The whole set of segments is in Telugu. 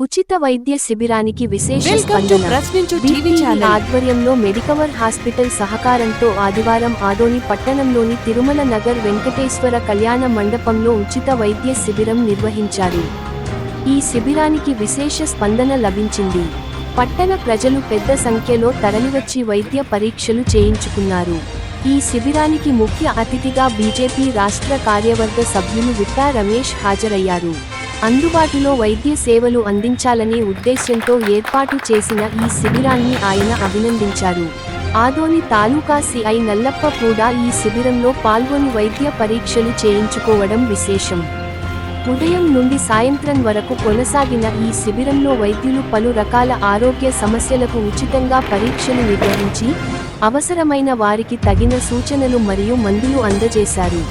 ఉచిత వైద్య శిబిరానికి విశేష స్పందన. BTV ఆధ్వర్యంలో మెడికవర్ హాస్పిటల్ సహకారంతో ఆదివారం ఆదోని పట్టణంలోని తిరుమల నగర్ వెంకటేశ్వర కళ్యాణ మండపంలో ఉచిత వైద్య శిబిరం నిర్వహించారు. ఈ శిబిరానికి విశేష స్పందన లభించింది. పట్టణ ప్రజలు పెద్ద సంఖ్యలో తరలివచ్చి వైద్య పరీక్షలు చేయించుకున్నారు. ఈ శిబిరానికి ముఖ్య అతిథిగా బీజేపీ రాష్ట్ర కార్యవర్గ సభ్యులు విట్టా రమేష్ హాజరయ్యారు. అందుబాటులో వైద్య సేవలు అందించాలనే ఉద్దేశ్యంతో ఏర్పాటు చేసిన ఈ శిబిరాన్ని ఆయన అభినందించారు. ఆదోని తాలూకా సిఐ నల్లప్ప కూడా ఈ శిబిరంలో పాల్గొని వైద్య పరీక్షలు చేయించుకోవడం విశేషం. ఉదయం నుండి సాయంత్రం వరకు కొనసాగిన ఈ శిబిరంలో వైద్యులు పలు రకాల ఆరోగ్య సమస్యలకు ఉచితంగా పరీక్షలు నిర్వహించి అవసరమైన వారికి తగిన సూచనలు మరియు మందులు అందజేశారు.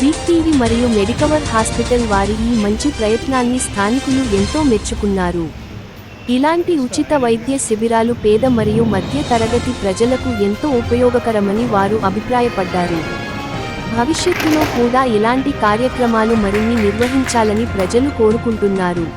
BTV మరియు మెడికవర్ హాస్పిటల్ వారి ఈ మంచి ప్రయత్నాన్ని స్థానికులు ఎంతో మెచ్చుకున్నారు. ఇలాంటి ఉచిత వైద్య శిబిరాలు పేద మరియు మధ్య తరగతి ప్రజలకు ఎంతో ఉపయోగకరమని వారు అభిప్రాయపడ్డారు. భవిష్యత్తులో కూడా ఇలాంటి కార్యక్రమాలు మరిన్ని నిర్వహించాలని ప్రజలు కోరుకుంటున్నారు.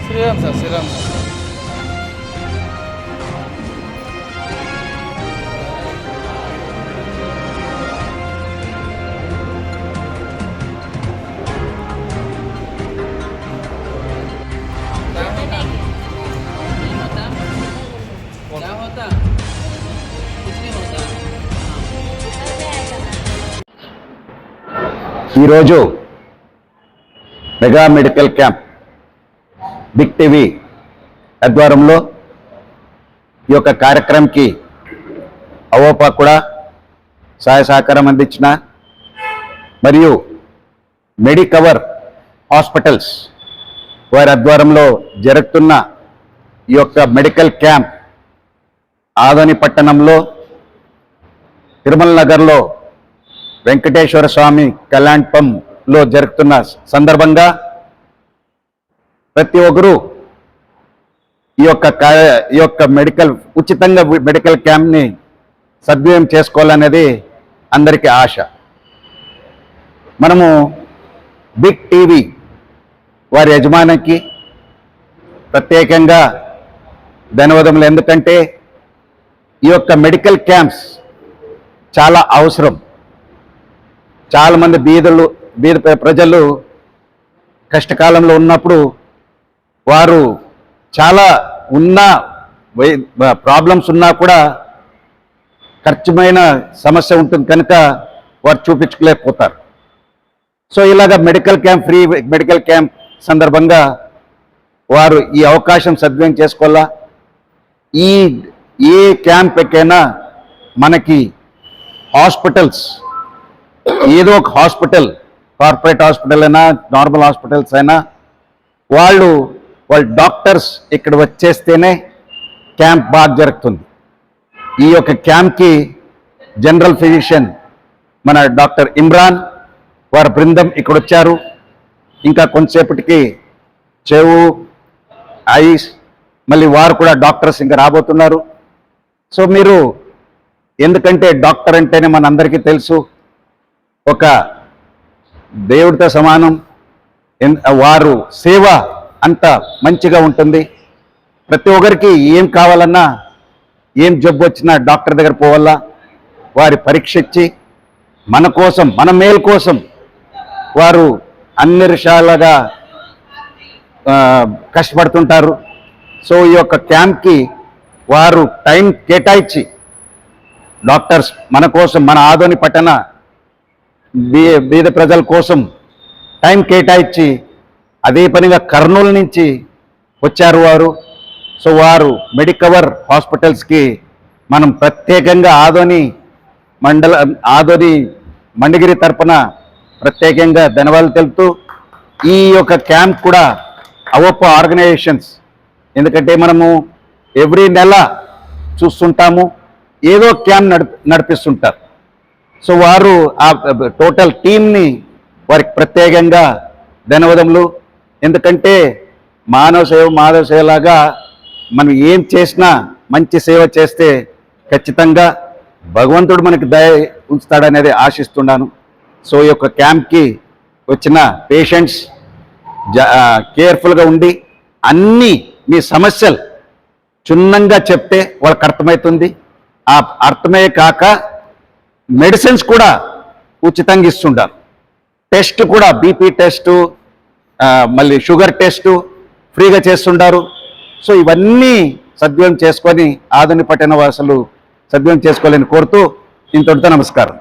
శ్రీరామ్ సార్ ఈరోజు మెగా మెడికల్ క్యాంప్ BTV ఆధ్వర్యంలో ఈ యొక్క కార్యక్రమంకి అవోపా కూడా సహాయ సహకారం అందించిన మరియు మెడికవర్ హాస్పిటల్స్ వారి ఆధ్వర్యంలో జరుగుతున్న ఈ యొక్క మెడికల్ క్యాంప్ ఆదోని పట్టణంలో తిరుమల నగర్లో వెంకటేశ్వర స్వామి కళ్యాణంలో జరుగుతున్న సందర్భంగా ప్రతి ఒక్కరూ ఈ యొక్క ఉచితంగా మెడికల్ క్యాంప్ని సద్వినియోగం చేసుకోవాలనేది అందరికీ ఆశ. మనము బిగ్ టీవీ వారి యజమానికి ప్రత్యేకంగా ధన్యవాదములు. ఎందుకంటే ఈ యొక్క మెడికల్ క్యాంప్స్ చాలా అవసరం. చాలామంది బీద ప్రజలు కష్టకాలంలో ఉన్నప్పుడు వారు చాలా ప్రాబ్లమ్స్ ఉన్నా కూడా ఖర్చుమైన సమస్య ఉంటుంది కనుక వారు చూపించుకోలేకపోతారు. సో ఇలాగ ఫ్రీ మెడికల్ క్యాంప్ సందర్భంగా వారు ఈ అవకాశం సద్వినియోగం చేసుకోవాలా. ఏ క్యాంప్ ఎక్కైనా మనకి హాస్పిటల్స్, ఏదో ఒక హాస్పిటల్, కార్పొరేట్ హాస్పిటల్ అయినా నార్మల్ హాస్పిటల్స్ అయినా వాళ్ళ డాక్టర్స్ ఇక్కడ వచ్చేస్తేనే క్యాంప్ బాగా జరుగుతుంది. ఈ యొక్క క్యాంప్కి జనరల్ ఫిజిషియన్ మన డాక్టర్ ఇమ్రాన్ వారి బృందం ఇక్కడ వచ్చారు. ఇంకా కొంతసేపటికి చెవు, ఐస్, మళ్ళీ వారు కూడా డాక్టర్స్ ఇంకా రాబోతున్నారు. సో మీరు, ఎందుకంటే డాక్టర్ అంటేనే మనందరికీ తెలుసు ఒక దేవుడితో సమానం. వారు సేవ అంత మంచిగా ఉంటుంది. ప్రతి ఒక్కరికి ఏం కావాలన్నా, ఏం జబ్బు వచ్చినా డాక్టర్ దగ్గర పోవాలా. వారి పరీక్ష ఇచ్చి మన కోసం, మన మేలు కోసం వారు అన్ని విషయాలుగా కష్టపడుతుంటారు. సో ఈ యొక్క క్యాంప్కి వారు టైం కేటాయించి డాక్టర్స్ మన కోసం, మన ఆదోని పట్టణ బీద ప్రజల కోసం టైం కేటాయించి అదే పనిగా కర్నూలు నుంచి వచ్చారు వారు. సో వారు మెడికవర్ హాస్పిటల్స్కి మనం ప్రత్యేకంగా ఆదోని మండగిరి తరపున ప్రత్యేకంగా ధన్యవాదాలు తెలుపుతూ, ఈ యొక్క క్యాంప్ కూడా అవప్ప ఆర్గనైజేషన్స్, ఎందుకంటే మనము ఎవ్రీ నెల చూస్తుంటాము ఏదో క్యాంప్ నడిపిస్తుంటారు. సో వారు ఆ టోటల్ టీమ్ని వారికి ప్రత్యేకంగా ధన్యవాదములు. ఎందుకంటే మాధవ సేవలాగా మనం ఏం చేసినా మంచి సేవ చేస్తే ఖచ్చితంగా భగవంతుడు మనకి దయ ఉంచుతాడనేది ఆశిస్తున్నాను. సో ఈ యొక్క క్యాంప్కి వచ్చిన పేషెంట్స్ కేర్ఫుల్గా ఉండి అన్నీ మీ సమస్యలు క్షుణ్ణంగా చెప్తే వాళ్ళకి అర్థమవుతుంది. ఆ అర్థమే కాక మెడిసిన్స్ కూడా ఉచితంగా ఇస్తుంటారు. టెస్ట్ కూడా బీపీ టెస్టు, మళ్ళీ షుగర్ టెస్టు ఫ్రీగా చేస్తుంటారు. సో ఇవన్నీ సద్వినియోగం చేసుకొని ఆదోని పట్టణ వాసులు సద్వినియోగం చేసుకోవాలని కోరుతూ ఇంతటితో నమస్కారం.